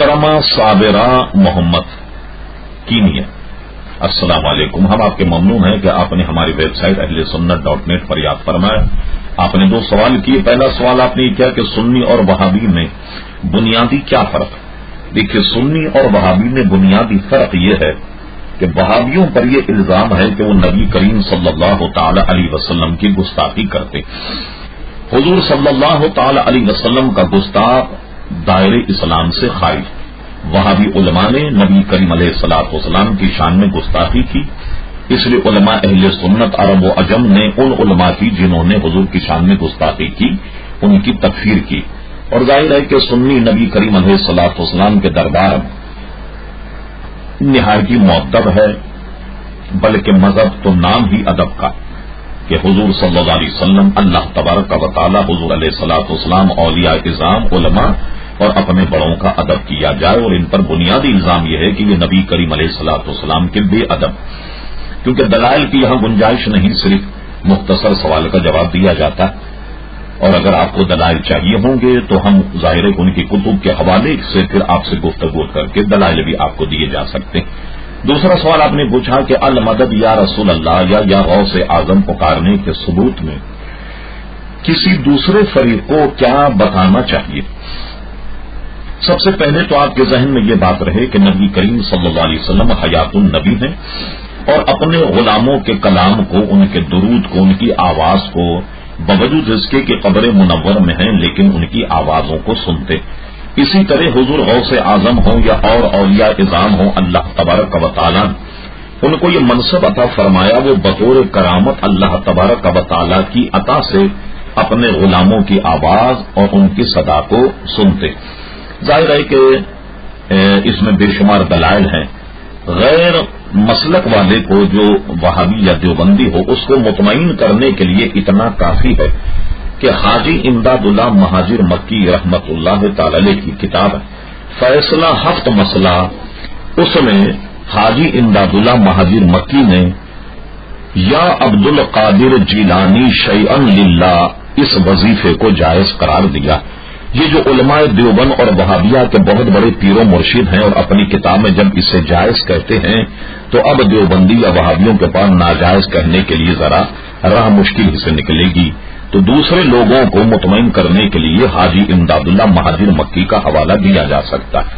محترمہ صابرہ محمد کینیا، السلام علیکم. ہم آپ کے ممنون ہیں کہ آپ نے ہماری ویب سائٹ اہلسنت.net پر یاد فرمایا. آپ نے 2 سوال کیے. پہلا سوال آپ نے یہ کیا کہ سنی اور وہابی میں بنیادی کیا فرق ہے. دیکھیے، سنی اور وہابی میں بنیادی فرق یہ ہے کہ وہابیوں پر یہ الزام ہے کہ وہ نبی کریم صلی اللہ تعالی علیہ وسلم کی گستاخی کرتے. حضور صلی اللہ تعالی علیہ وسلم کا گستاخ دائرے اسلام سے خارج. وہابی علماء نے نبی کریم علیہ الصلوۃ والسلام کی شان میں گستاخی کی، اس لیے علماء اہل سنت عرب و عجم نے ان علماء کی جنہوں نے حضور کی شان میں گستاخی کی ان کی تکفیر کی. اور ظاہر ہے کہ سنی نبی کریم علیہ الصلوۃ والسلام کے دربار نہایت مؤدب ہے، بلکہ مذہب تو نام ہی ادب کا کہ حضور صلی اللہ علیہ وسلم، اللہ تبارک و تعالی حضور علیہ الصلوۃ والسلام، اولیاء اعظام، علماء اور اپنے بڑوں کا ادب کیا جائے. اور ان پر بنیادی الزام یہ ہے کہ یہ نبی کریم علیہ الصلوۃ والسلام کے بے ادب. کیونکہ دلائل کی یہاں گنجائش نہیں، صرف مختصر سوال کا جواب دیا جاتا ہے. اور اگر آپ کو دلائل چاہیے ہوں گے تو ہم ظاہر ہے ان کی کتب کے حوالے سے پھر آپ سے گفتگو کر کے دلائل بھی آپ کو دیے جا سکتے. دوسرا سوال آپ نے پوچھا کہ المدد یا رسول اللہ یا غوث اعظم پکارنے کے ثبوت میں کسی دوسرے فریق کو کیا بتانا چاہیے. سب سے پہلے تو آپ کے ذہن میں یہ بات رہے کہ نبی کریم صلی اللہ علیہ وسلم حیات النبی ہیں اور اپنے غلاموں کے کلام کو، ان کے درود کو، ان کی آواز کو، باوجود اس کے کہ قبر منور میں ہیں لیکن ان کی آوازوں کو سنتے. اسی طرح حضور غوث اعظم ہوں یا اور اولیاء اعظام ہوں، اللہ تبارک و تعالی ان کو یہ منصب عطا فرمایا، وہ بطور کرامت اللہ تبارک و تعالی کی عطا سے اپنے غلاموں کی آواز اور ان کی صدا کو سنتے. ظاہر ہے کہ اس میں بے شمار دلائل ہیں. غیر مسلک والے کو جو وہابی یا دیوبندی ہو اس کو مطمئن کرنے کے لیے اتنا کافی ہے کہ حاجی امداد اللہ مہاجر مکی رحمت اللہ تعالی علیہ کی کتاب ہے فیصلہ ہفت مسئلہ، اس میں حاجی امداد اللہ مہاجر مکی نے یا عبد القادر جیلانی شیئن للہ اس وظیفے کو جائز قرار دیا. یہ جو علماء دیوبند اور وہابیہ کے بہت بڑے پیر و مرشد ہیں اور اپنی کتاب میں جب اسے جائز کہتے ہیں تو اب دیوبندی یا وہابیوں کے پاس ناجائز کہنے کے لیے ذرا راہ مشکل ہی سے نکلے گی. تو دوسرے لوگوں کو مطمئن کرنے کے لیے حاجی امداد اللہ مہاجر مکی کا حوالہ دیا جا سکتا ہے.